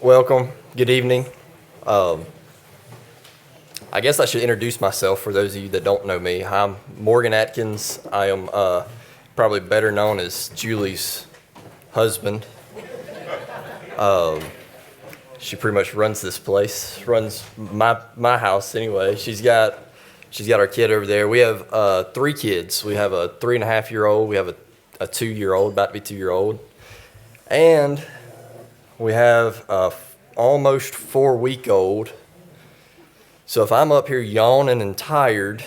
welcome. Good evening. Um, I guess I should introduce myself for those of you that don't know me. I'm Morgan Atkins. I am probably better known as Julie's husband. She pretty much runs this place, runs my house anyway. She's got our kid over there. We have three kids. We have a 3.5-year-old. We have a 2-year-old, about to be 2-year-old, and we have a almost 4-week-old. So if I'm up here yawning and tired,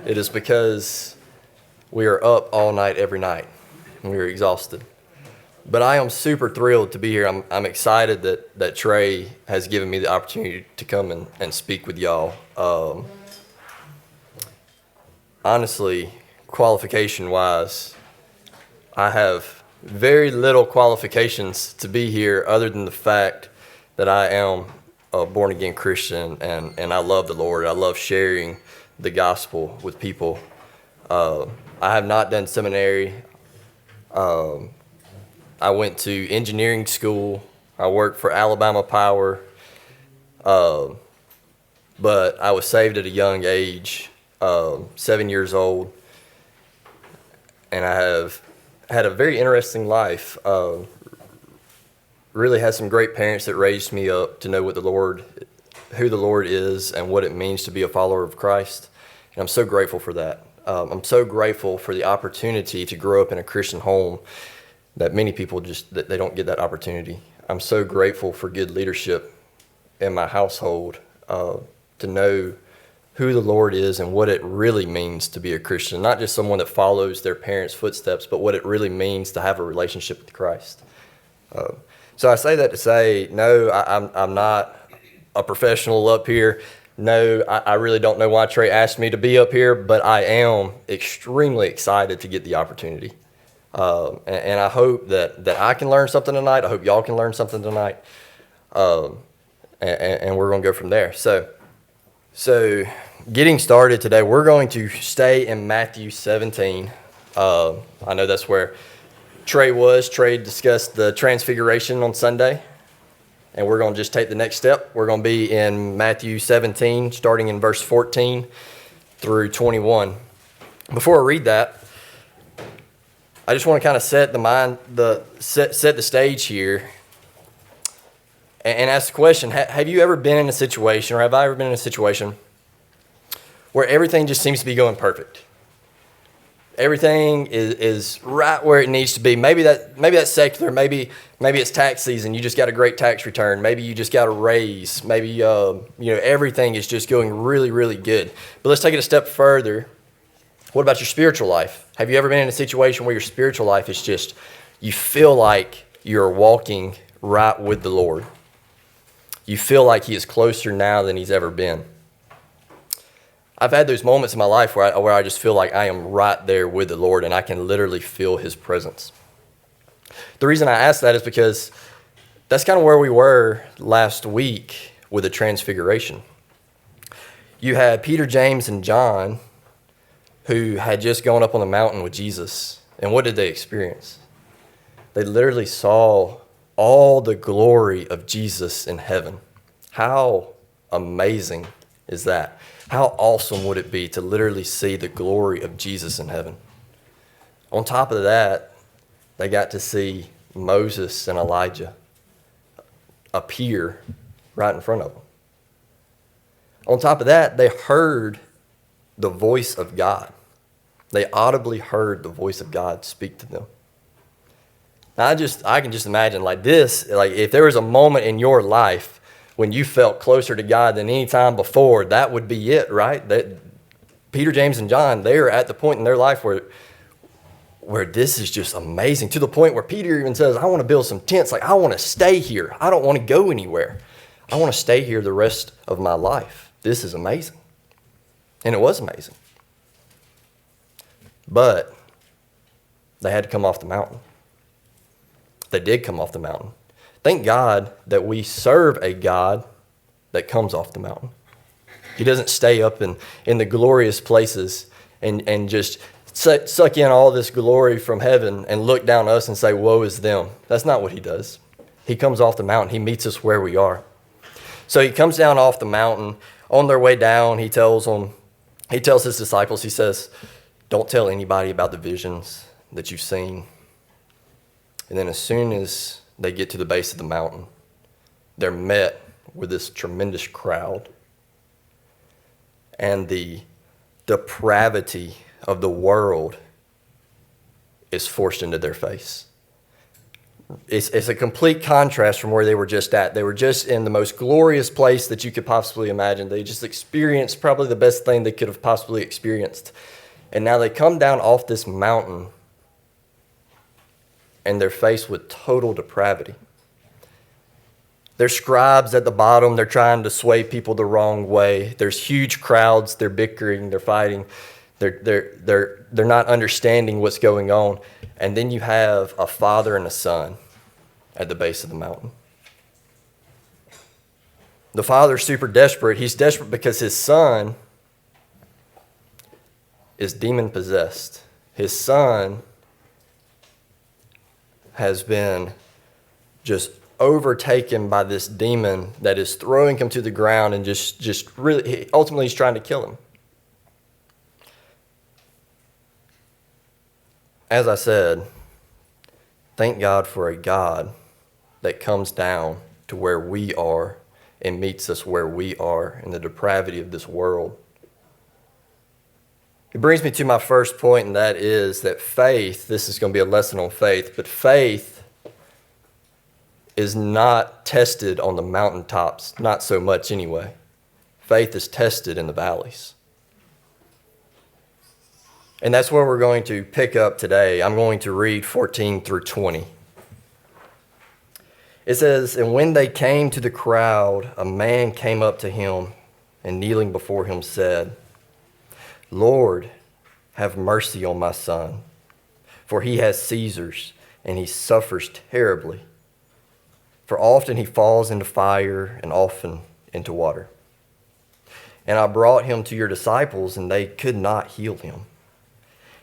it is because we are up all night every night and we are exhausted. But I am super thrilled to be here. I'm excited that Trey has given me the opportunity to come and speak with y'all. Honestly, qualification-wise, I have very little qualifications to be here other than the fact that I am a born-again Christian and I love the Lord. I love sharing the gospel with people. I have not done seminary. I went to engineering school. I worked for Alabama Power. But I was saved at a young age, 7 years old. And I have had a very interesting life. Really had some great parents that raised me up to know who the Lord is and what it means to be a follower of Christ. And I'm so grateful for that. I'm so grateful for the opportunity to grow up in a Christian home that many people they don't get that opportunity. I'm so grateful for good leadership in my household, to know who the Lord is and what it really means to be a Christian, not just someone that follows their parents' footsteps, but what it really means to have a relationship with Christ. So I say that to say, no, I'm not a professional up here. No, I really don't know why Trey asked me to be up here, but I am extremely excited to get the opportunity. And I hope that I can learn something tonight. I hope y'all can learn something tonight. And we're going to go from there. So getting started today, we're going to stay in Matthew 17. I know that's where Trey was. Trey discussed the transfiguration on Sunday, and we're going to just take the next step. We're going to be in Matthew 17, starting in verse 14 through 21. Before I read that, I just want to kind of set the stage here and ask the question, have you ever been in a situation, or have I ever been in a situation where everything just seems to be going perfect? Everything is right where it needs to be. Maybe that's secular. Maybe it's tax season. You just got a great tax return. Maybe you just got a raise. Maybe everything is just going really, really good. But let's take it a step further. What about your spiritual life? Have you ever been in a situation where your spiritual life is just, you feel like you're walking right with the Lord? You feel like He is closer now than He's ever been. I've had those moments in my life where I just feel like I am right there with the Lord and I can literally feel His presence. The reason I ask that is because that's kind of where we were last week with the Transfiguration. You had Peter, James, and John who had just gone up on the mountain with Jesus. And what did they experience? They literally saw all the glory of Jesus in heaven. How amazing is that? How awesome would it be to literally see the glory of Jesus in heaven? On top of that, they got to see Moses and Elijah appear right in front of them. On top of that, they heard the voice of God. They audibly heard the voice of God speak to them. Now, I can just imagine like this, like if there was a moment in your life when you felt closer to God than any time before, that would be it, right? Peter, James, and John, they are at the point in their life where this is just amazing, to the point where Peter even says, I want to build some tents. Like, I want to stay here. I don't want to go anywhere. I want to stay here the rest of my life. This is amazing. And it was amazing. But they had to come off the mountain. They did come off the mountain. Thank God that we serve a God that comes off the mountain. He doesn't stay up in the glorious places and just suck in all this glory from heaven and look down on us and say, woe is them. That's not what He does. He comes off the mountain. He meets us where we are. So he comes down off the mountain. On their way down, he tells his disciples, he says, don't tell anybody about the visions that you've seen. And then as soon as they get to the base of the mountain, they're met with this tremendous crowd. And the depravity of the world is forced into their face. It's a complete contrast from where they were just at. They were just in the most glorious place that you could possibly imagine. They just experienced probably the best thing they could have possibly experienced. And now they come down off this mountain and they're faced with total depravity. There's scribes at the bottom. They're trying to sway people the wrong way. There's huge crowds. They're bickering. They're fighting. They're not understanding what's going on. And then you have a father and a son at the base of the mountain. The father's super desperate. He's desperate because his son is demon possessed. His son has been just overtaken by this demon that is throwing him to the ground and just really, ultimately he's trying to kill him. As I said, thank God for a God that comes down to where we are and meets us where we are in the depravity of this world. It brings me to my first point, and that is that faith, this is going to be a lesson on faith, but faith is not tested on the mountaintops, not so much anyway. Faith is tested in the valleys. And that's where we're going to pick up today. I'm going to read 14 through 20. It says, and when they came to the crowd, a man came up to him and kneeling before him said, Lord, have mercy on my son, for he has seizures and he suffers terribly. For often he falls into fire and often into water. And I brought him to your disciples and they could not heal him.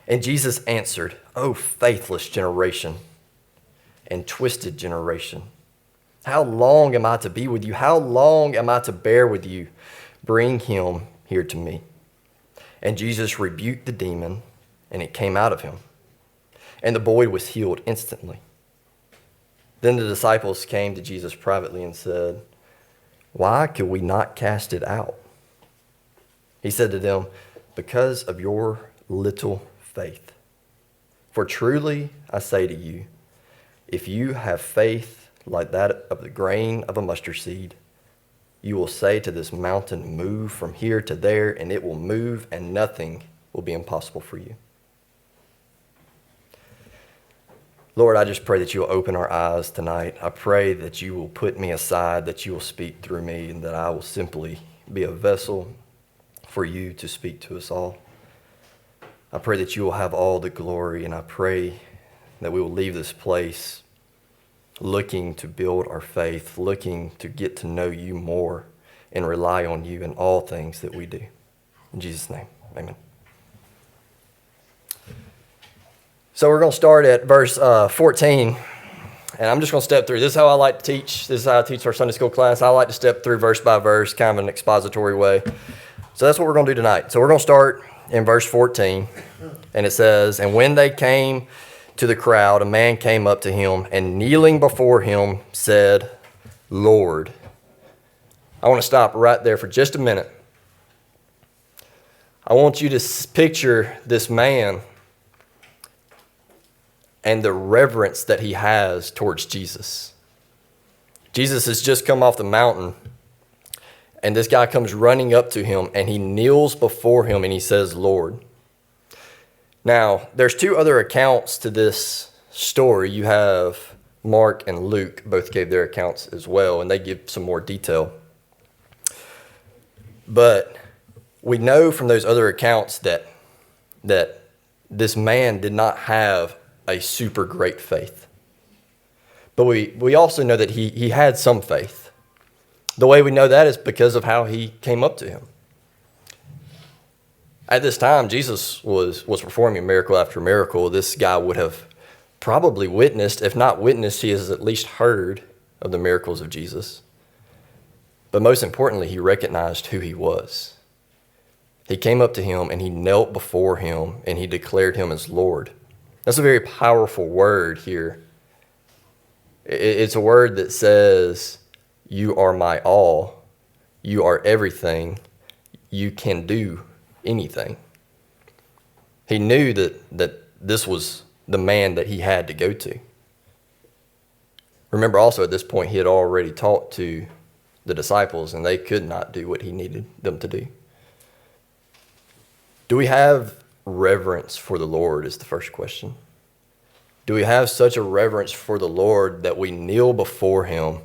And Jesus answered, O faithless generation and twisted generation, how long am I to be with you? How long am I to bear with you? Bring him here to me. And Jesus rebuked the demon, and it came out of him. And the boy was healed instantly. Then the disciples came to Jesus privately and said, why could we not cast it out? He said to them, because of your little faith. For truly I say to you, if you have faith like that of the grain of a mustard seed, you will say to this mountain, move from here to there, and it will move, and nothing will be impossible for you. Lord, I just pray that you will open our eyes tonight. I pray that you will put me aside, that you will speak through me, and that I will simply be a vessel for you to speak to us all. I pray that you will have all the glory, and I pray that we will leave this place looking to build our faith, looking to get to know you more and rely on you in all things that we do. In Jesus' name, amen. So we're going to start at verse 14, and I'm just going to step through. This is how I like to teach. This is how I teach our Sunday school class. I like to step through verse by verse, kind of an expository way. So that's what we're going to do tonight. So we're going to start in verse 14, and it says, and when they came to the crowd, a man came up to him and kneeling before him said, Lord. I want to stop right there for just a minute. I want you to picture this man and the reverence that he has towards Jesus. Jesus has just come off the mountain, and this guy comes running up to him, and he kneels before him, and he says, Lord. Now, there's two other accounts to this story. You have Mark and Luke both gave their accounts as well, and they give some more detail. But we know from those other accounts that this man did not have a super great faith. But we also know that he had some faith. The way we know that is because of how he came up to him. At this time, Jesus was performing miracle after miracle. This guy would have probably witnessed, if not witnessed, he has at least heard of the miracles of Jesus. But most importantly, he recognized who he was. He came up to him and he knelt before him and he declared him as Lord. That's a very powerful word here. It's a word that says, you are my all. You are everything. You can do anything. He knew that this was the man that he had to go to. Remember also at this point, he had already talked to the disciples and they could not do what he needed them to do. Do we have reverence for the Lord is the first question. Do we have such a reverence for the Lord that we kneel before him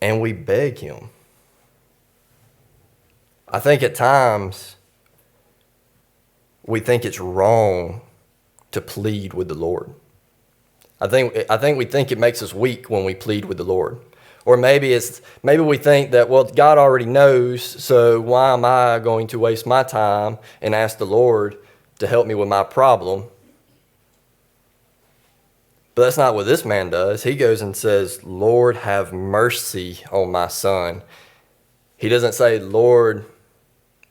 and we beg him? I think at times we think it's wrong to plead with the Lord. I think we think it makes us weak when we plead with the Lord. Or maybe we think that, well, God already knows, so why am I going to waste my time and ask the Lord to help me with my problem? But that's not what this man does. He goes and says, Lord, have mercy on my son. He doesn't say, Lord,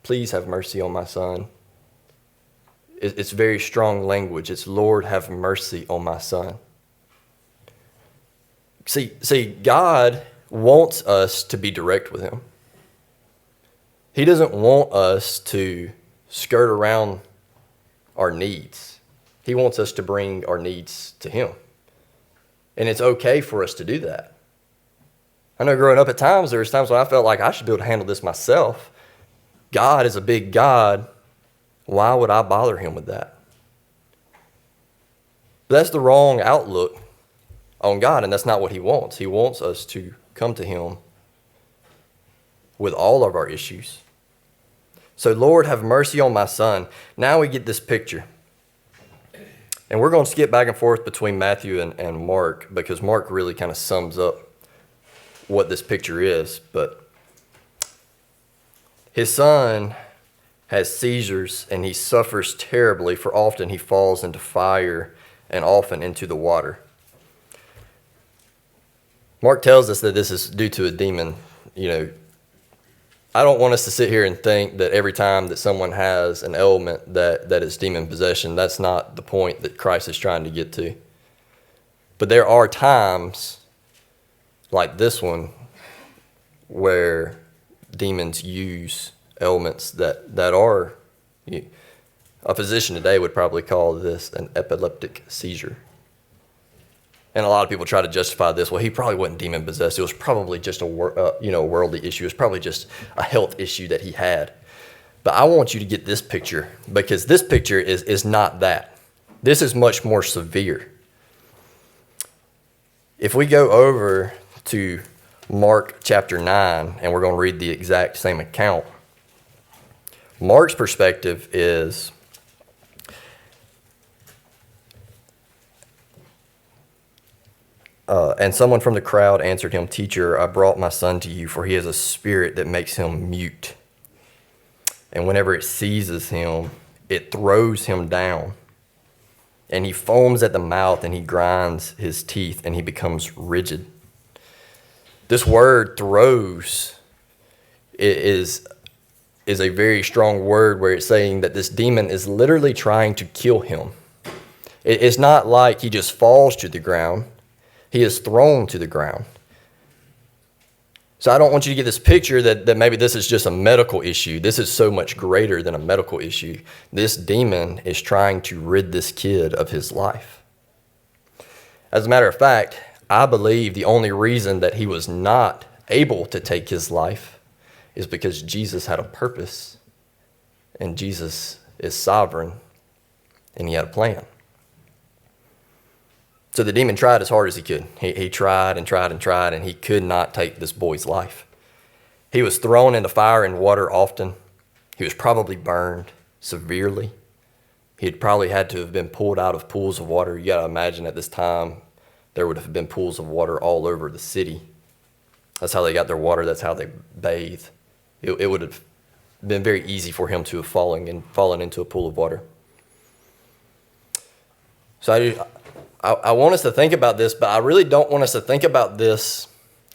please have mercy on my son. It's very strong language. It's, Lord, have mercy on my son. See, God wants us to be direct with him. He doesn't want us to skirt around our needs. He wants us to bring our needs to him. And it's okay for us to do that. I know growing up at times, there was times when I felt like I should be able to handle this myself. God is a big God. Why would I bother him with that? But that's the wrong outlook on God, and that's not what he wants. He wants us to come to him with all of our issues. So, Lord, have mercy on my son. Now we get this picture. And we're going to skip back and forth between Matthew and Mark because Mark really kind of sums up what this picture is. But his son has seizures and he suffers terribly, for often he falls into fire and often into the water. Mark tells us that this is due to a demon. I don't want us to sit here and think that every time that someone has an ailment that is demon possession. That's not the point that Christ is trying to get to. But there are times like this one where demons use ailments that are, a physician today would probably call this an epileptic seizure. And a lot of people try to justify this. Well, he probably wasn't demon possessed. It was probably just a worldly issue. It was probably just a health issue that he had. But I want you to get this picture because this picture is not that. This is much more severe. If we go over to Mark chapter 9, and we're going to read the exact same account, Mark's perspective is, and someone from the crowd answered him, Teacher, I brought my son to you, for he has a spirit that makes him mute. And whenever it seizes him, it throws him down. And he foams at the mouth, and he grinds his teeth, and he becomes rigid. This word throws is a very strong word where it's saying that this demon is literally trying to kill him. It's not like he just falls to the ground. He is thrown to the ground. So I don't want you to get this picture that maybe this is just a medical issue. This is so much greater than a medical issue. This demon is trying to rid this kid of his life. As a matter of fact, I believe the only reason that he was not able to take his life is because Jesus had a purpose, and Jesus is sovereign, and he had a plan. So the demon tried as hard as he could. He tried and tried and tried, and he could not take this boy's life. He was thrown into fire and water often. He was probably burned severely. He had probably had to have been pulled out of pools of water. You got to imagine at this time there would have been pools of water all over the city. That's how they got their water. That's how they bathe. It would have been very easy for him to have fallen into a pool of water. So I want us to think about this, but I really don't want us to think about this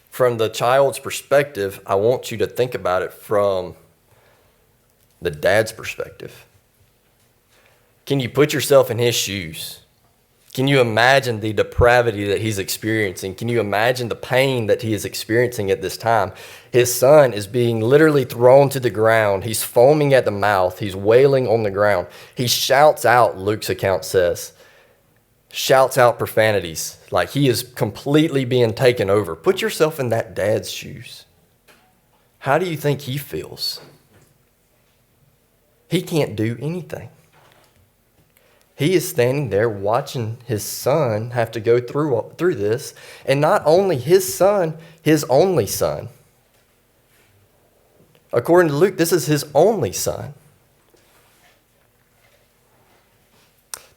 from the child's perspective. I want you to think about it from the dad's perspective. Can you put yourself in his shoes? Can you imagine the depravity that he's experiencing? Can you imagine the pain that he is experiencing at this time? His son is being literally thrown to the ground. He's foaming at the mouth. He's wailing on the ground. He shouts out, Luke's account says, shouts out profanities, like he is completely being taken over. Put yourself in that dad's shoes. How do you think he feels? He can't do anything. He is standing there watching his son have to go through this, and not only his son, his only son. According to Luke, this is his only son.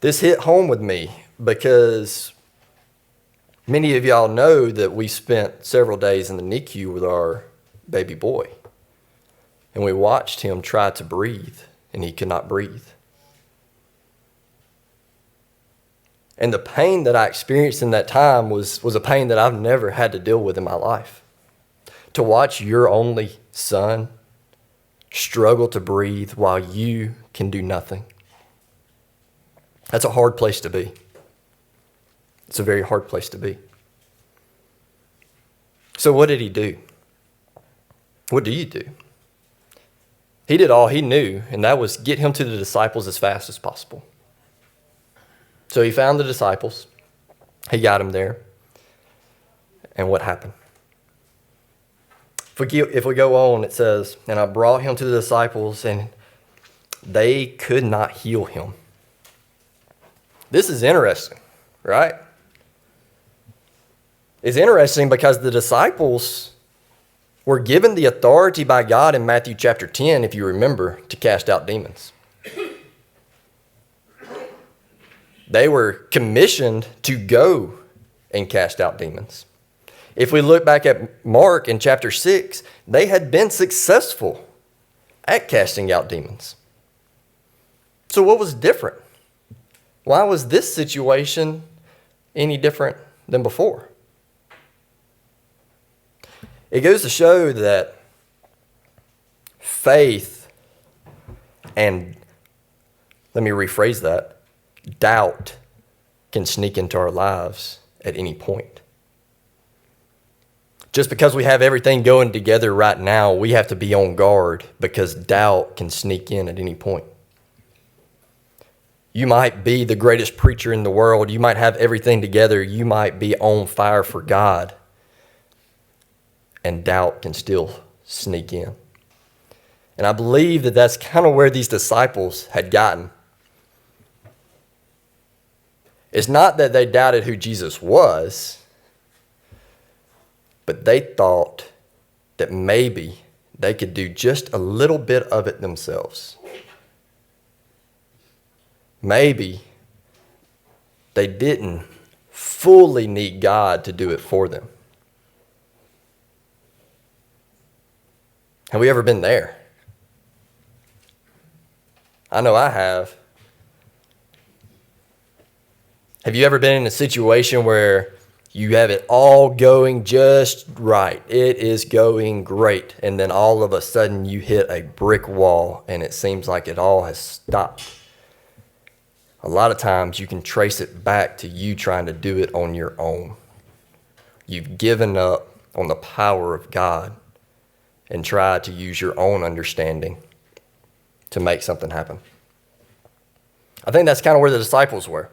This hit home with me because many of y'all know that we spent several days in the NICU with our baby boy, and we watched him try to breathe, and he could not breathe. And the pain that I experienced in that time was a pain that I've never had to deal with in my life. To watch your only son struggle to breathe while you can do nothing. That's a hard place to be. It's a very hard place to be. So what did he do? What do you do? He did all he knew, and that was get him to the disciples as fast as possible. So he found the disciples. He got them there. And what happened? If we go on, it says, and I brought him to the disciples, and they could not heal him. This is interesting, right? It's interesting because the disciples were given the authority by God in Matthew chapter 10, if you remember, to cast out demons. They were commissioned to go and cast out demons. If we look back at Mark in chapter 6, they had been successful at casting out demons. So what was different? Why was this situation any different than before? It goes to show that faith and, let me rephrase that, doubt can sneak into our lives at any point. Just because we have everything going together right now, we have to be on guard because doubt can sneak in at any point. You might be the greatest preacher in the world. You might have everything together. You might be on fire for God. And doubt can still sneak in. And I believe that that's kind of where these disciples had gotten. It's not that they doubted who Jesus was, but they thought that maybe they could do just a little bit of it themselves. Maybe they didn't fully need God to do it for them. Have we ever been there? I know I have. Have you ever been in a situation where you have it all going just right? It is going great. And then all of a sudden you hit a brick wall and it seems like it all has stopped. A lot of times you can trace it back to you trying to do it on your own. You've given up on the power of God and tried to use your own understanding to make something happen. I think that's kind of where the disciples were.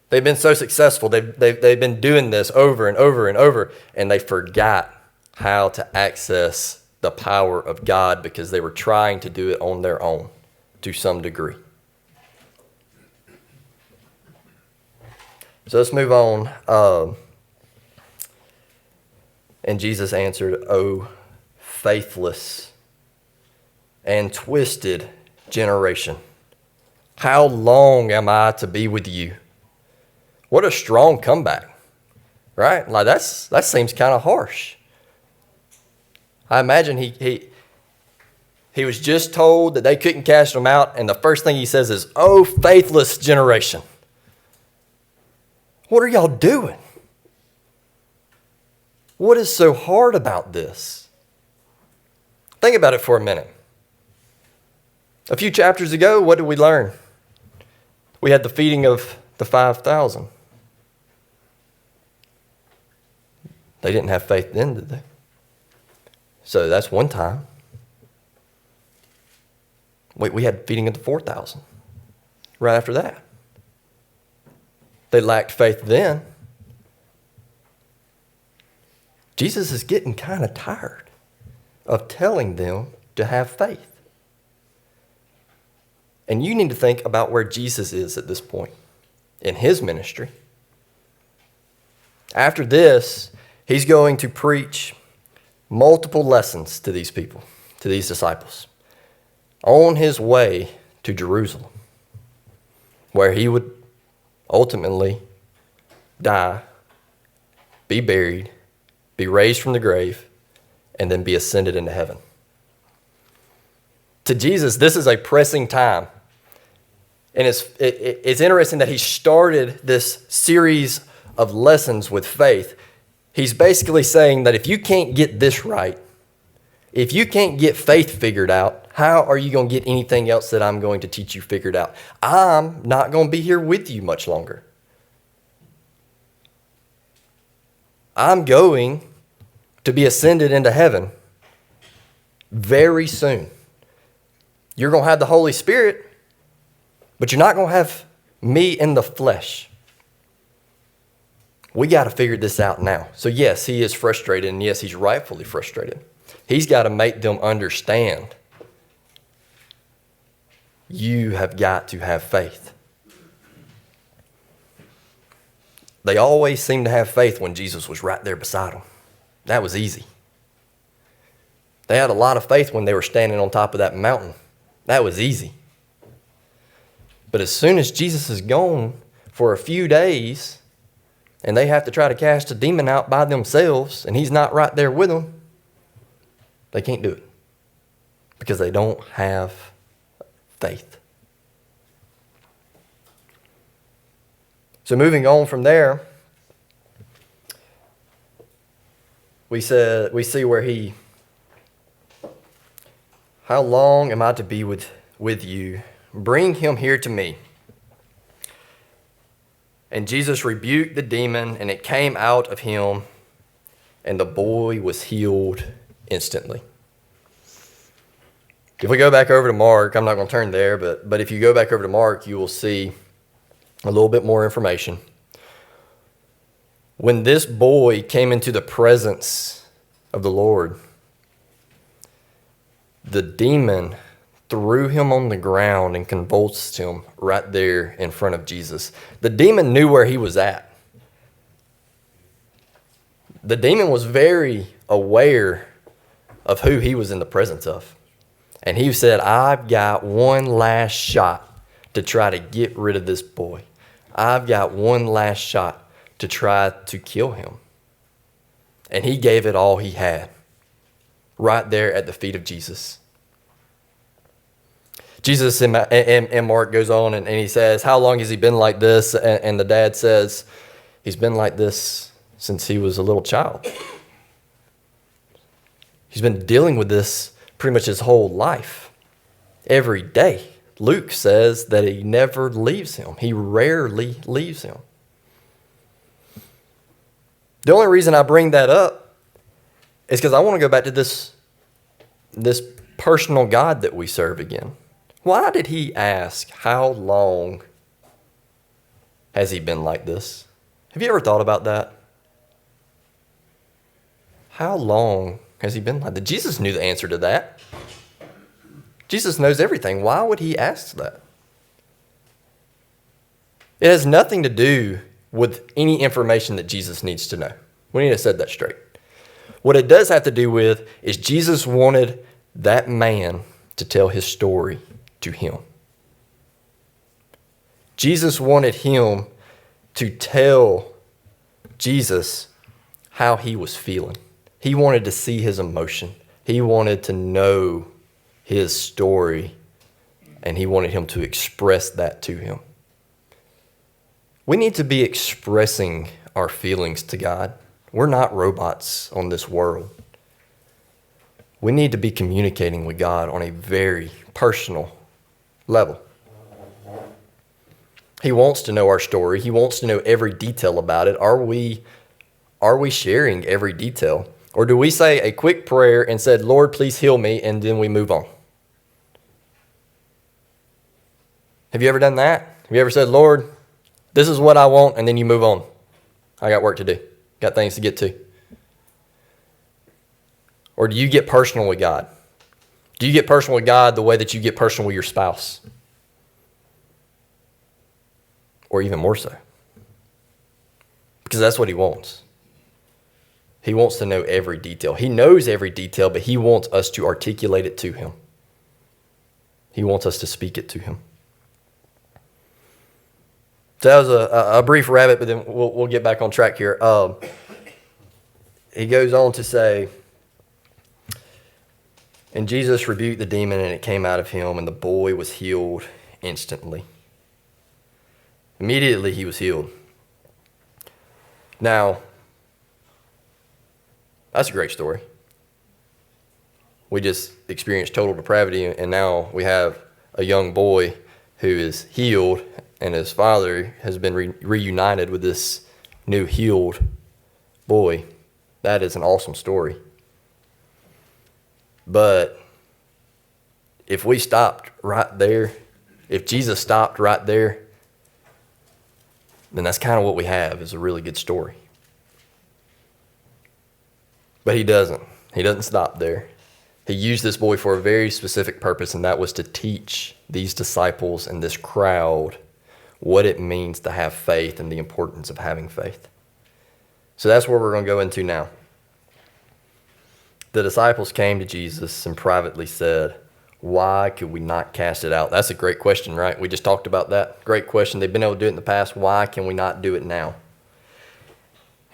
They've been so successful. They've been doing this over and over and over, and they forgot how to access the power of God because they were trying to do it on their own to some degree. So let's move on. And Jesus answered, "O faithless and twisted generation, how long am I to be with you?" What a strong comeback, right? Like that seems kind of harsh. I imagine he was just told that they couldn't cast him out, and the first thing he says is, "Oh, faithless generation." What are y'all doing? What is so hard about this? Think about it for a minute. A few chapters ago, what did we learn? We had the feeding of the 5,000. They didn't have faith then, did they? So that's one time. We had feeding of the 4,000 right after that. They lacked faith then. Jesus is getting kind of tired of telling them to have faith. And you need to think about where Jesus is at this point in his ministry. After this, he's going to preach multiple lessons to these people, to these disciples, on his way to Jerusalem, where he would ultimately die, be buried, be raised from the grave, and then be ascended into heaven. To Jesus, this is a pressing time. And it's interesting that he started this series of lessons with faith. He's basically saying that if you can't get this right, if you can't get faith figured out, how are you going to get anything else that I'm going to teach you figured out? I'm not going to be here with you much longer. I'm going to be ascended into heaven very soon. You're going to have the Holy Spirit, but you're not going to have me in the flesh. We got to figure this out now. So yes, he is frustrated, and yes, he's rightfully frustrated. He's got to make them understand. You have got to have faith. They always seemed to have faith when Jesus was right there beside them. That was easy. They had a lot of faith when they were standing on top of that mountain. That was easy. But as soon as Jesus is gone for a few days, and they have to try to cast a demon out by themselves, and he's not right there with them, they can't do it because they don't have faith. So moving on from there, we see where how long am I to be with you? Bring him here to me. And Jesus rebuked the demon, and it came out of him, and the boy was healed instantly. If we go back over to Mark, I'm not going to turn there, but if you go back over to Mark, you will see a little bit more information. When this boy came into the presence of the Lord, the demon threw him on the ground and convulsed him right there in front of Jesus. The demon knew where he was at. The demon was very aware of who he was in the presence of. And he said, I've got one last shot to try to get rid of this boy. I've got one last shot to try to kill him. And he gave it all he had right there at the feet of Jesus. Jesus in Mark goes on and he says, how long has he been like this? And the dad says, he's been like this since he was a little child. He's been dealing with this pretty much his whole life, every day. Luke says that he never leaves him. He rarely leaves him. The only reason I bring that up is because I want to go back to this personal God that we serve again. Why did he ask, how long has he been like this? Have you ever thought about that? How long has he been like that? Jesus knew the answer to that. Jesus knows everything. Why would he ask that? It has nothing to do with any information that Jesus needs to know. We need to set that straight. What it does have to do with is Jesus wanted that man to tell his story to him. Jesus wanted him to tell Jesus how he was feeling. He wanted to see his emotion. He wanted to know his story, and he wanted him to express that to him. We need to be expressing our feelings to God. We're not robots on this world. We need to be communicating with God on a very personal level. He wants to know our story. He wants to know every detail about it. Are we sharing every detail? Or do we say a quick prayer and said, Lord, please heal me, and then we move on? Have you ever done that? Have you ever said, Lord, this is what I want, and then you move on? I got work to do. Got things to get to. Or do you get personal with God? Do you get personal with God the way that you get personal with your spouse? Or even more so? Because that's what he wants. He wants to know every detail. He knows every detail, but he wants us to articulate it to him. He wants us to speak it to him. So that was a brief rabbit, but then we'll get back on track here. He goes on to say, and Jesus rebuked the demon, and it came out of him, and the boy was healed instantly. Immediately he was healed. Now, that's a great story. We just experienced total depravity, and now we have a young boy who is healed, and his father has been reunited with this new healed boy. That is an awesome story. But if we stopped right there, if Jesus stopped right there, then that's kind of what we have, is a really good story. But he doesn't. He doesn't stop there. He used this boy for a very specific purpose, and that was to teach these disciples and this crowd what it means to have faith and the importance of having faith. So that's where we're going to go into now. The disciples came to Jesus and privately said, why could we not cast it out? That's a great question, right? We just talked about that. Great question. They've been able to do it in the past. Why can we not do it now?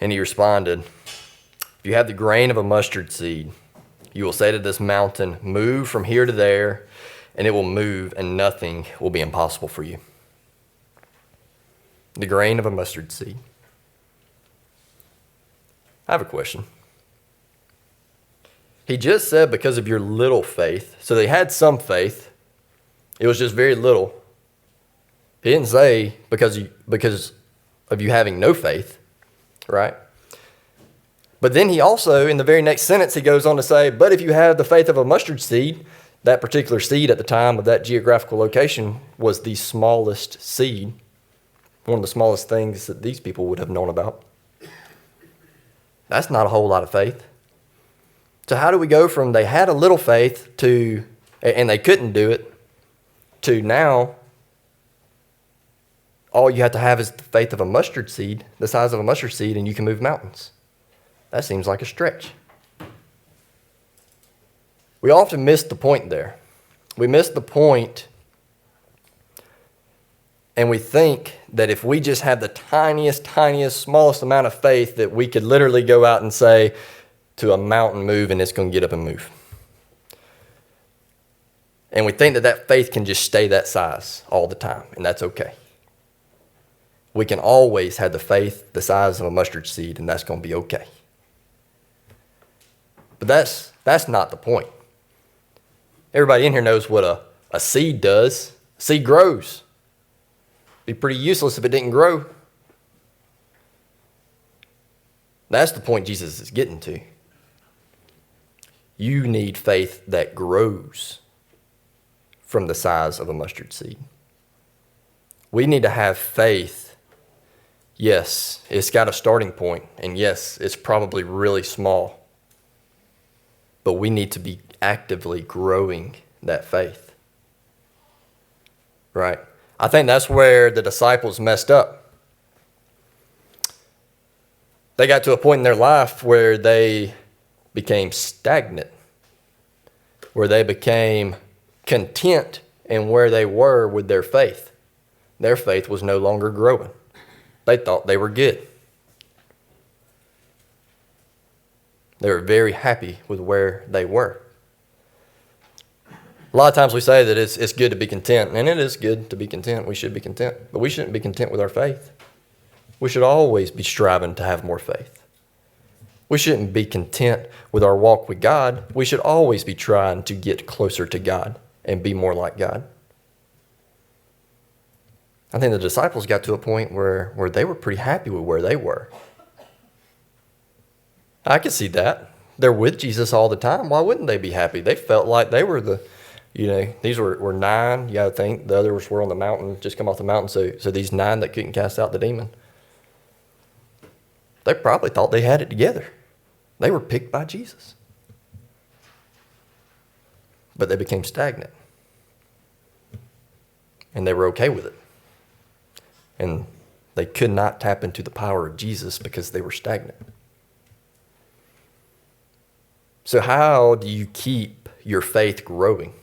And he responded, if you have the grain of a mustard seed, you will say to this mountain, move from here to there, and it will move, and nothing will be impossible for you. The grain of a mustard seed. I have a question. He just said because of your little faith. So they had some faith. It was just very little. He didn't say because of you having no faith, right? But then he also, in the very next sentence, he goes on to say, but if you have the faith of a mustard seed, that particular seed at the time of that geographical location was the smallest seed, one of the smallest things that these people would have known about. That's not a whole lot of faith. So how do we go from they had a little faith to, and they couldn't do it, to now all you have to have is the faith of a mustard seed, the size of a mustard seed, and you can move mountains? That seems like a stretch. We often miss the point there. We miss the point, and we think that if we just have the tiniest, smallest amount of faith that we could literally go out and say to a mountain, move, and it's going to get up and move. And we think that that faith can just stay that size all the time, and that's okay. We can always have the faith the size of a mustard seed, and that's going to be okay. But that's not the point. Everybody in here knows what a seed does. A seed grows. It'd be pretty useless if it didn't grow. That's the point Jesus is getting to. You need faith that grows from the size of a mustard seed. We need to have faith. Yes, it's got a starting point, and yes, it's probably really small. But we need to be actively growing that faith. Right? I think that's where the disciples messed up. They got to a point in their life where they became stagnant, where they became content in where they were with their faith. Their faith was no longer growing. They thought they were good. They were very happy with where they were. A lot of times we say that it's good to be content, and it is good to be content. We should be content, but we shouldn't be content with our faith. We should always be striving to have more faith. We shouldn't be content with our walk with God. We should always be trying to get closer to God and be more like God. I think the disciples got to a point where they were pretty happy with where they were. I could see that. They're with Jesus all the time. Why wouldn't they be happy? They felt like they were these were 9. You got to think the others were on the mountain, just come off the mountain. So these 9 that couldn't cast out the demon, they probably thought they had it together. They were picked by Jesus. But they became stagnant. And they were okay with it. And they could not tap into the power of Jesus because they were stagnant. So how do you keep your faith growing?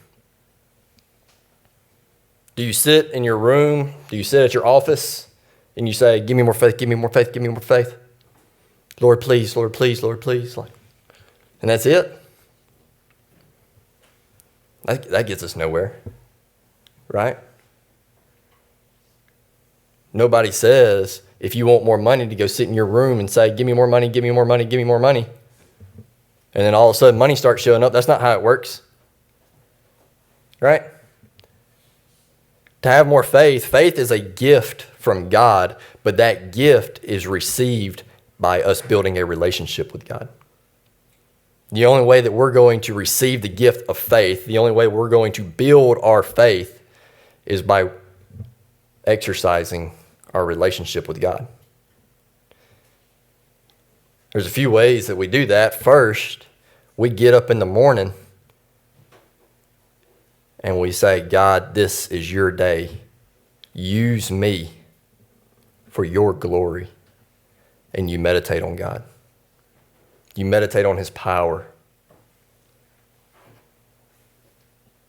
Do you sit in your room? Do you sit at your office and you say, give me more faith, give me more faith, give me more faith? Lord, please, Lord, please, Lord, please. And that's it? That gets us nowhere, right? Nobody says, if you want more money, to go sit in your room and say, give me more money, give me more money, give me more money. And then all of a sudden money starts showing up. That's not how it works, right? To have more faith is a gift from God, but that gift is received by us building a relationship with God. The only way that we're going to receive the gift of faith, the only way we're going to build our faith is by exercising our relationship with God. There's a few ways that we do that. First, we get up in the morning and we say, God, this is your day. Use me for your glory. And you meditate on God. You meditate on his power.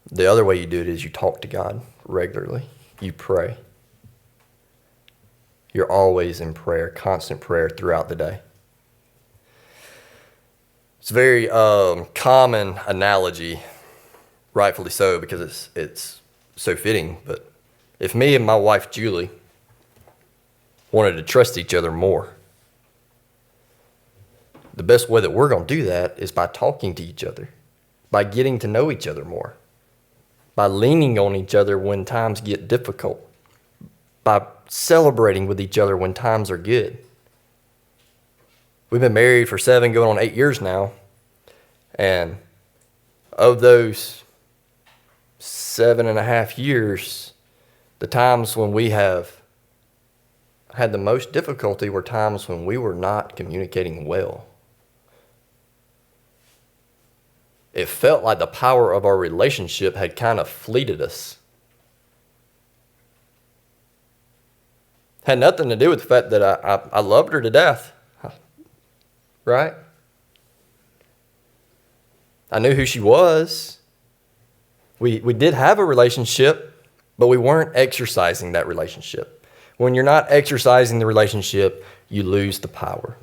The other way you do it is you talk to God regularly. You pray. You're always in prayer, constant prayer throughout the day. It's a very common analogy, rightfully so, because it's so fitting. But if me and my wife, Julie, wanted to trust each other more, the best way that we're going to do that is by talking to each other, by getting to know each other more, by leaning on each other when times get difficult, by celebrating with each other when times are good. We've been married for 7, going on 8 years now, and of those 7.5 years, the times when we have had the most difficulty were times when we were not communicating well. It felt like the power of our relationship had kind of fleeted us. Had nothing to do with the fact that I loved her to death, right? I knew who she was. We did have a relationship, but we weren't exercising that relationship. When you're not exercising the relationship, you lose the power.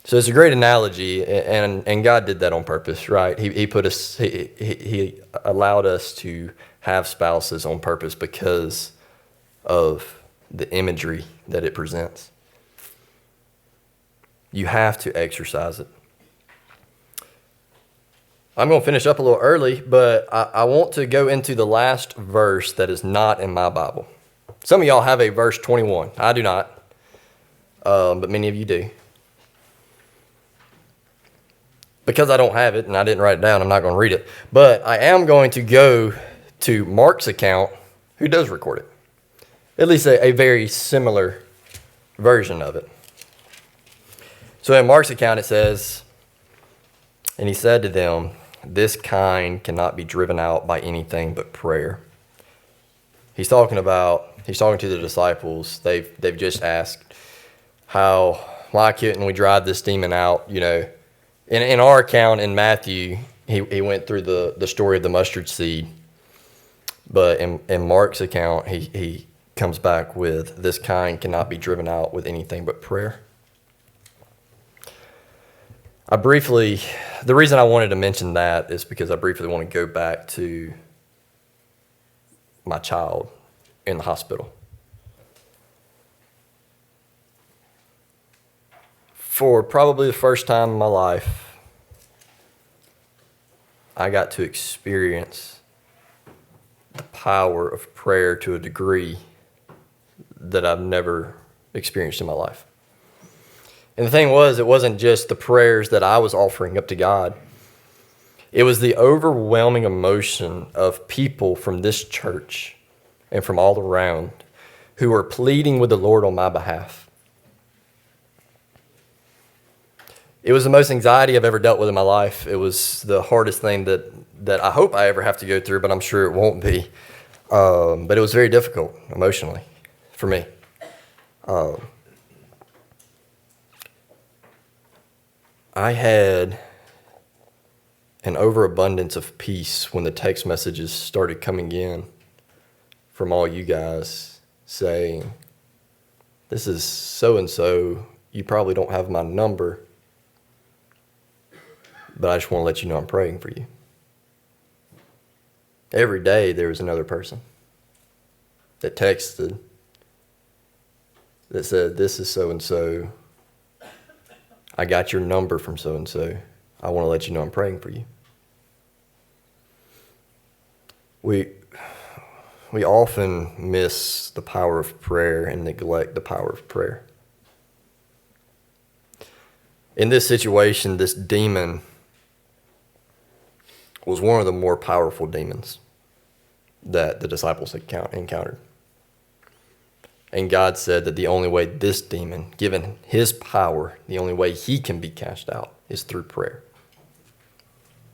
So it's a great analogy, and God did that on purpose, right? He put us, he allowed us to have spouses on purpose because of the imagery that it presents. You have to exercise it. I'm going to finish up a little early, but I want to go into the last verse that is not in my Bible. Some of y'all have a verse 21. I do not, but many of you do. Because I don't have it and I didn't write it down, I'm not going to read it. But I am going to go to Mark's account, who does record it. At least a very similar version of it. So in Mark's account it says, and he said to them, this kind cannot be driven out by anything but prayer. He's talking to the disciples. They've just asked, why couldn't we drive this demon out? You know, in our account in Matthew, he went through the story of the mustard seed. But in Mark's account, he comes back with, this kind cannot be driven out with anything but prayer. The reason I wanted to mention that is because I briefly want to go back to my child in the hospital. For probably the first time in my life, I got to experience the power of prayer to a degree that I've never experienced in my life. And the thing was, it wasn't just the prayers that I was offering up to God. It was the overwhelming emotion of people from this church and from all around who were pleading with the Lord on my behalf. It was the most anxiety I've ever dealt with in my life. It was the hardest thing that I hope I ever have to go through, but I'm sure it won't be. But it was very difficult emotionally for me. I had an overabundance of peace when the text messages started coming in from all you guys saying, "This is so-and-so. You probably don't have my number, but I just want to let you know I'm praying for you." Every day there was another person that texted that said, "This is so-and-so. I got your number from so-and-so. I want to let you know I'm praying for you." We often miss the power of prayer and neglect the power of prayer. In this situation, this demon was one of the more powerful demons that the disciples had encountered. And God said that the only way this demon, given his power, the only way he can be cast out is through prayer.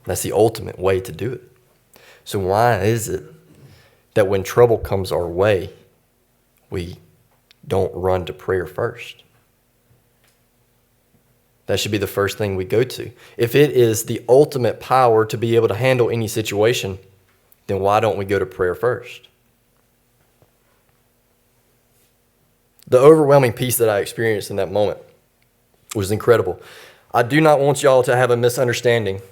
That's the ultimate way to do it. So why is it that when trouble comes our way, we don't run to prayer first? That should be the first thing we go to. If it is the ultimate power to be able to handle any situation, then why don't we go to prayer first? The overwhelming peace that I experienced in that moment was incredible. I do not want y'all to have a misunderstanding.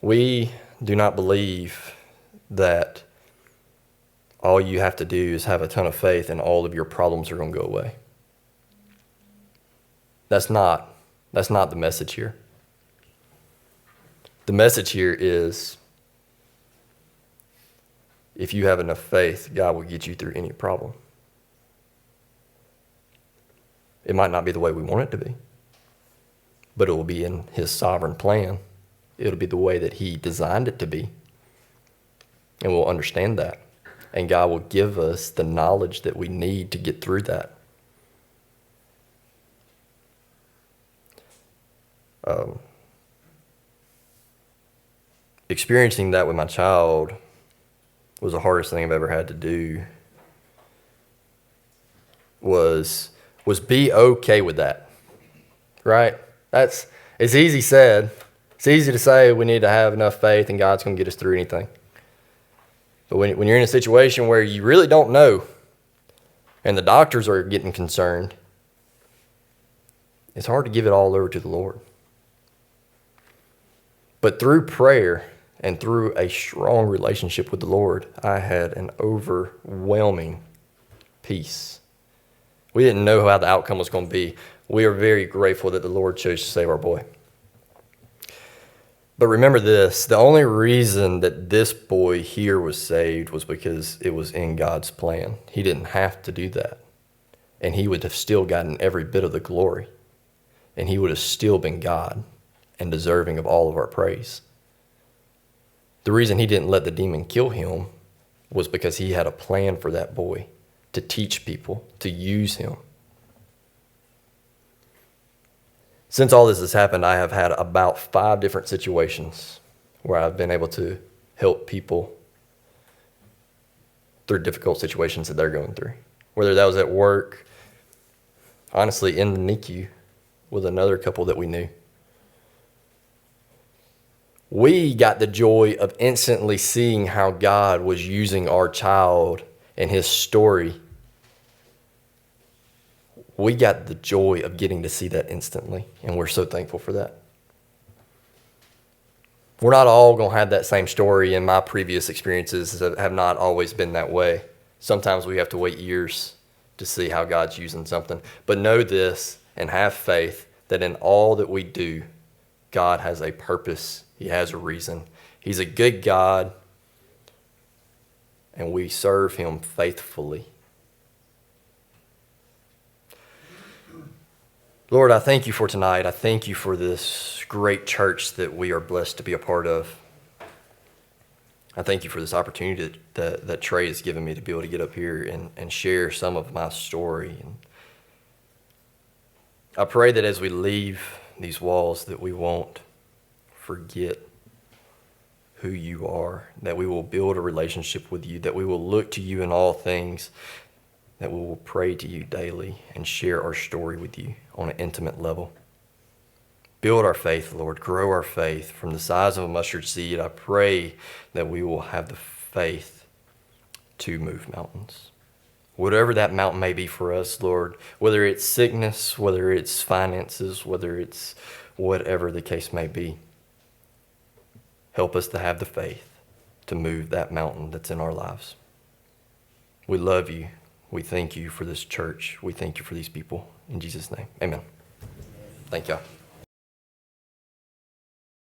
We do not believe that all you have to do is have a ton of faith and all of your problems are going to go away. That's not the message here. The message here is, if you have enough faith, God will get you through any problem. It might not be the way we want it to be, but it will be in his sovereign plan. It'll be the way that he designed it to be. And we'll understand that. And God will give us the knowledge that we need to get through that. Experiencing that with my child was the hardest thing I've ever had to do. Was be okay with that, right? It's easy said. It's easy to say we need to have enough faith and God's going to get us through anything. But when you're in a situation where you really don't know and the doctors are getting concerned, it's hard to give it all over to the Lord. But through prayer and through a strong relationship with the Lord, I had an overwhelming peace. We didn't know how the outcome was going to be. We are very grateful that the Lord chose to save our boy. But remember this, the only reason that this boy here was saved was because it was in God's plan. He didn't have to do that. And he would have still gotten every bit of the glory. And he would have still been God and deserving of all of our praise. The reason he didn't let the demon kill him was because he had a plan for that boy to teach people, to use him. Since all this has happened, I have had about 5 different situations where I've been able to help people through difficult situations that they're going through. Whether that was at work, honestly, in the NICU with another couple that we knew. We got the joy of instantly seeing how God was using our child and his story. We got the joy of getting to see that instantly, and we're so thankful for that. We're not all going to have that same story, and my previous experiences have not always been that way. Sometimes we have to wait years to see how God's using something. But know this and have faith that in all that we do, God has a purpose. He has a reason. He's a good God, and we serve him faithfully. Lord, I thank you for tonight. I thank you for this great church that we are blessed to be a part of. I thank you for this opportunity that Trey has given me to be able to get up here and share some of my story. And I pray that as we leave these walls that we won't forget who you are, that we will build a relationship with you, that we will look to you in all things, that we will pray to you daily and share our story with you on an intimate level. Build our faith, Lord. Grow our faith from the size of a mustard seed. I pray that we will have the faith to move mountains. Whatever that mountain may be for us, Lord, whether it's sickness, whether it's finances, whether it's whatever the case may be, help us to have the faith to move that mountain that's in our lives. We love you. We thank you for this church. We thank you for these people. In Jesus' name, amen. Thank y'all.